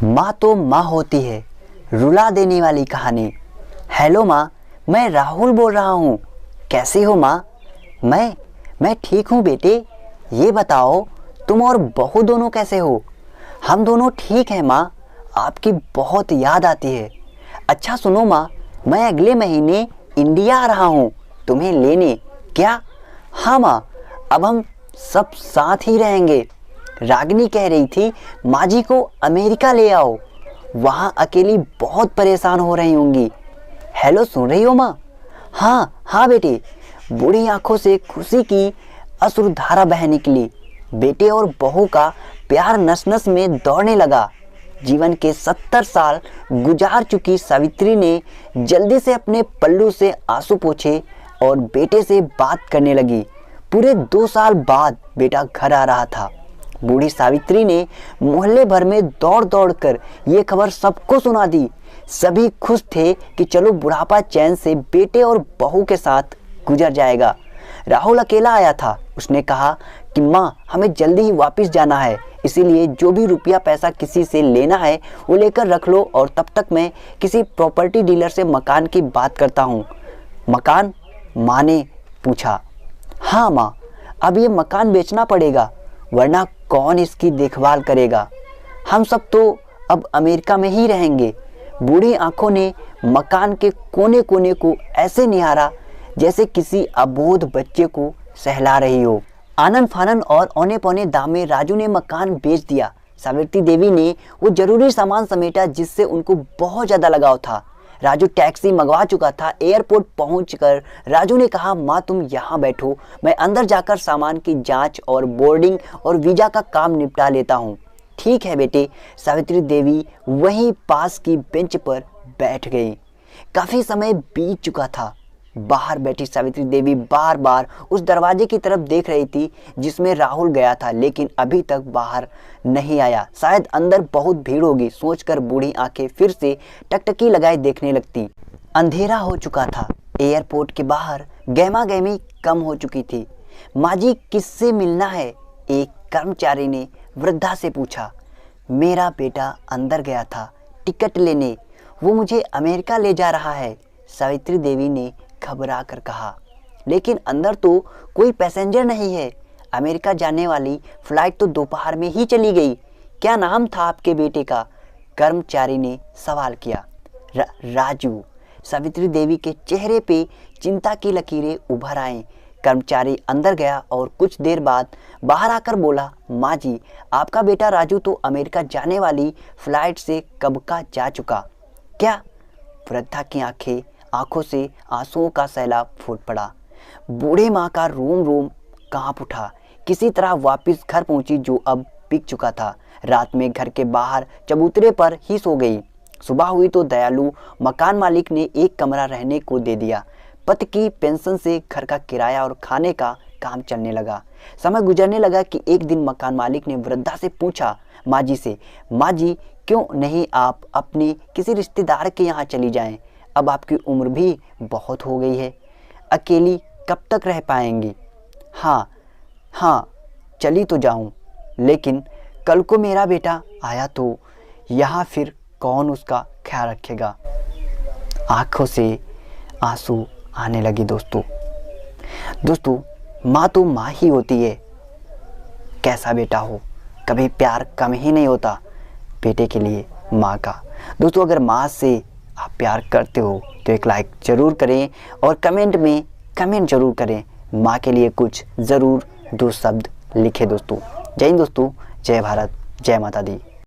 माँ तो माँ होती है, रुला देने वाली कहानी। हेलो माँ, मैं राहुल बोल रहा हूँ। कैसी हो माँ? मैं ठीक हूँ बेटे। ये बताओ, तुम और बहू दोनों कैसे हो? हम दोनों ठीक हैं माँ, आपकी बहुत याद आती है। अच्छा सुनो माँ, मैं अगले महीने इंडिया आ रहा हूँ तुम्हें लेने। क्या? हाँ माँ, अब हम सब साथ ही रहेंगे। रागिनी कह रही थी माँ जी को अमेरिका ले आओ, वहाँ अकेली बहुत परेशान हो रही होंगी। हेलो, सुन रही हो माँ? हाँ हाँ बेटे। बूढ़ी आंखों से खुशी की अश्रुधारा बह निकली। बेटे और बहू का प्यार नस नस में दौड़ने लगा। जीवन के 70 साल गुजार चुकी सावित्री ने जल्दी से अपने पल्लू से आंसू पोंछे और बेटे से बात करने लगी। पूरे 2 साल बाद बेटा घर आ रहा था। बूढ़ी सावित्री ने मोहल्ले भर में दौड़ दौड़ कर ये खबर सबको सुना दी। सभी खुश थे कि चलो बुढ़ापा चैन से बेटे और बहू के साथ गुजर जाएगा। राहुल अकेला आया था। उसने कहा कि माँ, हमें जल्दी ही वापस जाना है, इसीलिए जो भी रुपया पैसा किसी से लेना है वो लेकर रख लो, और तब तक मैं किसी प्रॉपर्टी डीलर से मकान की बात करता हूँ। मकान? माँ ने पूछा। हाँ माँ, अब ये मकान बेचना पड़ेगा, वरना कौन इसकी देखभाल करेगा? हम सब तो अब अमेरिका में ही रहेंगे। बूढ़ी आंखों ने मकान के कोने कोने को ऐसे निहारा जैसे किसी अबोध बच्चे को सहला रही हो। आनन फानन और औने पौने दाम में राजू ने मकान बेच दिया। सावित्री देवी ने वो जरूरी सामान समेटा जिससे उनको बहुत ज़्यादा लगाव था। राजू टैक्सी मंगवा चुका था। एयरपोर्ट पहुंचकर राजू ने कहा, माँ तुम यहाँ बैठो, मैं अंदर जाकर सामान की जांच और बोर्डिंग और वीज़ा का काम निपटा लेता हूँ। ठीक है बेटे। सावित्री देवी वहीं पास की बेंच पर बैठ गई। काफ़ी समय बीत चुका था। बाहर बैठी सावित्री देवी बार बार उस दरवाजे की तरफ देख रही थी जिसमें राहुल गया था, लेकिन अभी तक बाहर नहीं आया। शायद अंदर बहुत भीड़ होगी, सोचकर बूढ़ी आंखें फिर से टकटकी लगाए देखने लगती। अंधेरा हो चुका था। एयरपोर्ट के बाहर गहमा गहमी कम हो चुकी थी। माँ जी, किससे मिलना है? एक कर्मचारी ने वृद्धा से पूछा। मेरा बेटा अंदर गया था टिकट लेने, वो मुझे अमेरिका ले जा रहा है, सावित्री देवी ने घबरा कर कहा। लेकिन अंदर तो कोई पैसेंजर नहीं है। अमेरिका जाने वाली फ्लाइट तो दोपहर में ही चली गई। क्या नाम था आपके बेटे का? कर्मचारी ने सवाल किया। राजू। सावित्री देवी के चेहरे पे चिंता की लकीरें उभर आईं। कर्मचारी अंदर गया और कुछ देर बाद बाहर आकर बोला, माँ जी, आपका बेटा राजू तो अमेरिका जाने वाली फ्लाइट से कब का जा चुका। क्या? वृद्धा की आंखों से आंसुओं का सैलाब फूट पड़ा। बूढ़े माँ का रोम रोम कांप उठा। किसी तरह वापस घर पहुंची जो अब बिक चुका था। रात में घर के बाहर चबूतरे पर ही सो गई। सुबह हुई तो दयालु मकान मालिक ने एक कमरा रहने को दे दिया। पति की पेंशन से घर का किराया और खाने का काम चलने लगा। समय गुजरने लगा कि एक दिन मकान मालिक ने वृद्धा से पूछा, माँ जी से, माँ जी क्यों नहीं आप अपने किसी रिश्तेदार के यहाँ चली जाएं? अब आपकी उम्र भी बहुत हो गई है, अकेली कब तक रह पाएंगी? हाँ, चली तो जाऊं, लेकिन कल को मेरा बेटा आया तो यहाँ फिर कौन उसका ख्याल रखेगा? आंखों से आंसू आने लगे। दोस्तों, माँ तो माँ ही होती है। कैसा बेटा हो, कभी प्यार कम ही नहीं होता बेटे के लिए माँ का। दोस्तों, अगर माँ से आप प्यार करते हो तो एक लाइक ज़रूर करें और कमेंट में कमेंट ज़रूर करें। माँ के लिए कुछ ज़रूर 2 शब्द लिखें दोस्तों। जय हिंद दोस्तों, जय भारत, जय माता दी।